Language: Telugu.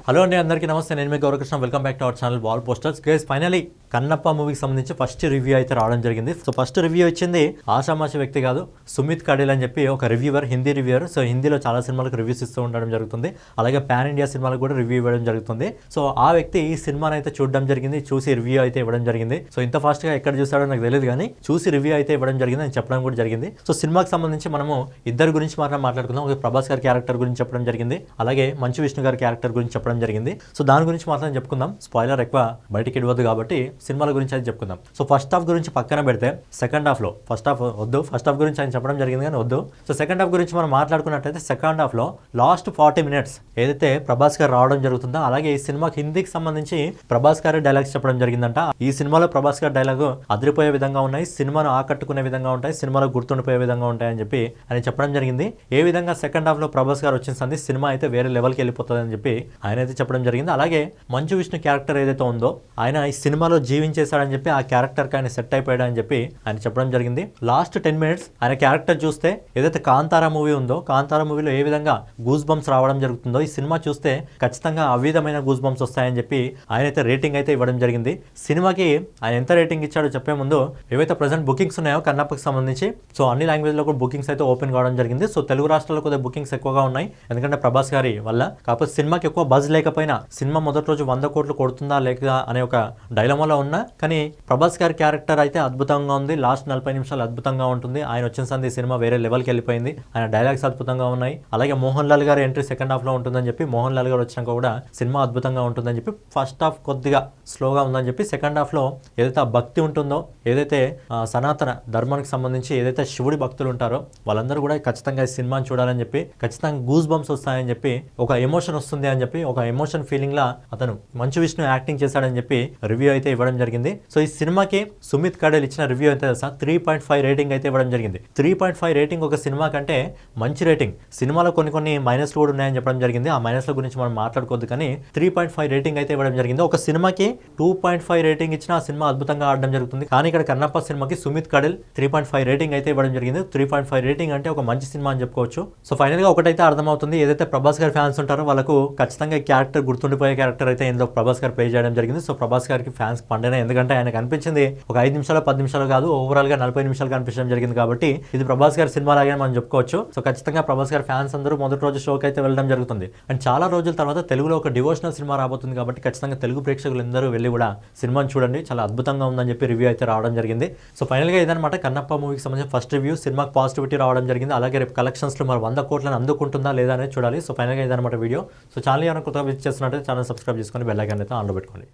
హలో అండి, అందరికీ నమస్తే. నేను మీ Gaurakrishna. Welcome back to our channel wall posters. Guys, finally Kannappa మూవీకి సంబంధించి ఫస్ట్ రివ్యూ అయితే రావడం జరిగింది. సో ఫస్ట్ రివ్యూ ఇచ్చింది ఆషామాషి వ్యక్తి కాదు, సుమిత్ కడేల్ అని చెప్పి ఒక రివ్యూవర్, హిందీ రివ్యూవర్. సో హిందీలో చాలా సినిమాలకు రివ్యూస్ ఇస్తూ ఉండడం జరుగుతుంది. అలాగే పాన్ ఇండియా సినిమాలకు కూడా రివ్యూ ఇవ్వడం జరుగుతుంది. సో ఆ వ్యక్తి ఈ సినిమాని అయితే చూడడం జరిగింది, చూసి రివ్యూ అయితే ఇవ్వడం జరిగింది. సో ఇంత ఫాస్ట్గా ఎక్కడ చూసాడో నాకు తెలియదు, కానీ చూసి రివ్యూ అయితే ఇవ్వడం జరిగింది అని చెప్పడం కూడా జరిగింది. సో సినిమాకి సంబంధించి మనము ఇద్దరు గురించి మాట్లాడుకుందాం. ఒక ప్రభాస్ గారి క్యారెక్టర్ గురించి చెప్పడం జరిగింది, అలాగే మంచు విష్ణు గారి క్యారెక్టర్ గురించి చెప్పడం జరిగింది. సో దాని గురించి మాత్రం చెప్పుకుందాం. స్పాయిలర్ ఎక్కువ బయటికి ఇవ్వద్దు కాబట్టి సినిమాల గురించి అయితే చెప్పుకుందాం. సో ఫస్ట్ హాఫ్ గురించి పక్కన పెడితే సెకండ్ హాఫ్లో, ఫస్ట్ హాఫ్ వద్దు, ఫస్ట్ హాఫ్ గురించి ఆయన చెప్పడం జరిగింది కానీ వద్దు. సో సెకండ్ హాఫ్ గురించి మనం మాట్లాడుకున్నట్టయితే సెకండ్ హాఫ్లో లాస్ట్ 40 minutes ఏదైతే ప్రభాస్ గారు రావడం జరుగుతుందో, అలాగే ఈ సినిమాకి హిందీకి సంబంధించి ప్రభాస్ గారి డైలాగ్స్ చెప్పడం జరిగిందంట. ఈ సినిమాలో ప్రభాస్ గారి డైలాగ్ అదిరిపోయే విధంగా ఉన్నాయి, సినిమాను ఆకట్టుకునే విధంగా ఉంటాయి, సినిమాలో గుర్తుండిపోయే విధంగా ఉంటాయని చెప్పి ఆయన చెప్పడం జరిగింది. ఏ విధంగా సెకండ్ హాఫ్లో ప్రభాస్ గారు వచ్చిన సంది సినిమా అయితే వేరే లెవెల్కి వెళ్ళిపోతుంది అని చెప్పి ఆయన అయితే చెప్పడం జరిగింది. అలాగే మంచు విష్ణు క్యారెక్టర్ ఏదైతే ఉందో, ఆయన ఈ సినిమాలో జీవించేశాడని చెప్పి ఆ క్యారెక్టర్కి ఆయన సెట్ అయిపోయాడని చెప్పి ఆయన చెప్పడం జరిగింది. లాస్ట్ 10 minutes ఆయన క్యారెక్టర్ చూస్తే ఏదైతే కాంతారా మూవీ ఉందో, కాంతారా మూవీలో ఏ విధంగా గూస్ బంప్స్ రావడం జరుగుతుందో, ఈ సినిమా చూస్తే ఖచ్చితంగా ఆ విధమైన గూస్ బంప్స్ వస్తాయని చెప్పి ఆయన అయితే రేటింగ్ అయితే ఇవ్వడం జరిగింది. సినిమాకి ఆయన ఎంత రేటింగ్ ఇచ్చాడో చెప్పే ముందు, ఏవైతే ప్రజెంట్ బుకింగ్స్ ఉన్నాయో కన్నప్పకి సంబంధించి, సో అన్ని లాంగ్వేజ్లో కూడా బుకింగ్స్ అయితే ఓపెన్ కావడం జరిగింది. సో తెలుగు రాష్ట్రాల్లో కొద్దిగా బుకింగ్స్ ఎక్కువగా ఉన్నాయి, ఎందుకంటే ప్రభాస్ గారి వల్ల. కాకపోతే సినిమాకి ఎక్కువ బజ్ లేకపోయినా, సినిమా మొదటి రోజు 100 కోట్లు కొడుతుందా లేక అనే ఒక డైలమాలో ఉన్నా, కానీ ప్రభాస్ గారి క్యారెక్టర్ అయితే అద్భుతంగా ఉంది. లాస్ట్ 40 నిమిషాలు అద్భుతంగా ఉంటుంది. ఆయన వచ్చిన సంది సినిమా వేరే లెవెల్కి వెళ్ళిపోయింది. ఆయన డైలాగ్స్ అద్భుతంగా ఉన్నాయి. అలాగే మోహన్ లాల్ గారి ఎంట్రీ సెకండ్ హాఫ్ లో ఉంటుందని చెప్పి, మోహన్ లాల్ గారు వచ్చినాక కూడా సినిమా అద్భుతంగా ఉంటుందని చెప్పి, ఫస్ట్ హాఫ్ కొద్దిగా స్లోగా ఉందని చెప్పి, సెకండ్ హాఫ్ లో ఏదైతే ఆ భక్తి ఉంటుందో, ఏదైతే సనాతన ధర్మానికి సంబంధించి ఏదైతే శివుడి భక్తులు ఉంటారో వాళ్ళందరూ కూడా ఖచ్చితంగా ఈ సినిమాని చూడాలని చెప్పి, ఖచ్చితంగా గూస్ బంప్స్ వస్తాయని చెప్పి, ఒక ఎమోషన్ వస్తుంది అని చెప్పి, ఒక ఎమోషన్ ఫీలింగ్ లా అతను మంచు విష్ణు యాక్టింగ్ చేశాడని చెప్పి రివ్యూ అయితే ఇవ్వడం జరిగింది. సో ఈ సినిమాకి సుమిత్ కడేల్ ఇచ్చిన రివ్యూ అయితే తెలుసా, 3.5 రేటింగ్ అయితే ఇవ్వడం జరిగింది. 3.5 రేటింగ్ ఒక సినిమా కంటే మంచి రేటింగ్. సినిమాలో కొన్ని మైనస్లు కూడా ఉన్నాయని చెప్పడం జరిగింది. ఆ మైనస్ల గురించి మనం మాట్లాడుకోవద్దు, కానీ 3.5 రేటింగ్ అయితే ఇవ్వడం జరిగింది. ఒక సినిమాకి 2.5 రేటింగ్ ఇచ్చిన ఆ సినిమా అద్భుతంగా ఆడడం జరుగుతుంది. కానీ ఇక్కడ కన్నప్ప సినిమాకి సుమిత్ కడేల్ 3.5 రేటింగ్ అయితే ఇవ్వడం జరిగింది. 3.5 రేటింగ్ అంటే ఒక మంచి సినిమా అని చెప్పుకోవచ్చు. సో ఫైనల్ గా ఒకటైతే అర్థమవుతుంది, ఏదైతే ప్రభాస్ గారి ఫ్యాన్స్ ఉంటారో వాళ్ళకు ఖచ్చితంగా ఈ క్యారెక్టర్ గుర్తుండిపోయే క్యారెక్టర్ అయితే ఇందులో ప్రభాస్ గారు ప్లే చేయడం జరిగింది. సో ప్రభాస్ గారికి ఫ్యాన్స్ పండేనే, ఎందుకంటే ఆయనకు అనిపించింది ఒక 5 నిమిషాలు 10 నిమిషాలు కాదు, ఓవరాల్ గా 40 నిమిషాలు కనిపించడం జరిగింది. కాబట్టి ఇది ప్రభాస్ గారి సినిమా లాగే మనం చెప్పుకోవచ్చు. సో ఖచ్చితంగా ప్రభాస్ గారి ఫ్యాన్స్ అందరూ మొదటి రోజు షోకి అయితే వెళ్ళడం జరుగుతుంది. అండ్ చాలా రోజుల తర్వాత తెలుగులో ఒక డివోషనల్ సినిమా రాబోతుంది కాబట్టి ఖచ్చితంగా తెలుగు ప్రేక్షకులు అందరూ వెళ్ళి కూడా సినిమాని చూడండి, చాలా అద్భుతంగా ఉందని చెప్పి రివ్యూ అయితే రావడం జరిగింది. సో ఫైనల్ గా ఇదన్నమాట కన్నప్ప మూవీకి సంబంధించిన ఫస్ట్ రివ్యూ. సినిమాకి పాజిటివిటీ రావడం జరిగింది. అలాగే రేపు కలెక్షన్స్ లో మరి 100 కోట్లను అందుకుంటుందా లేదా అనేది చూడాలి. సో ఫైనల్ గా ఇదన్నమాట వీడియో. సో ఛానల్ ఏమైనా కొత్తగా విజిట్ చేస్తున్నట్టు ఛానల్ సబ్స్క్రైబ్ చేసుకొని బెల్ ఐకాన్ అయితే ఆన్లో పెట్టుకోండి.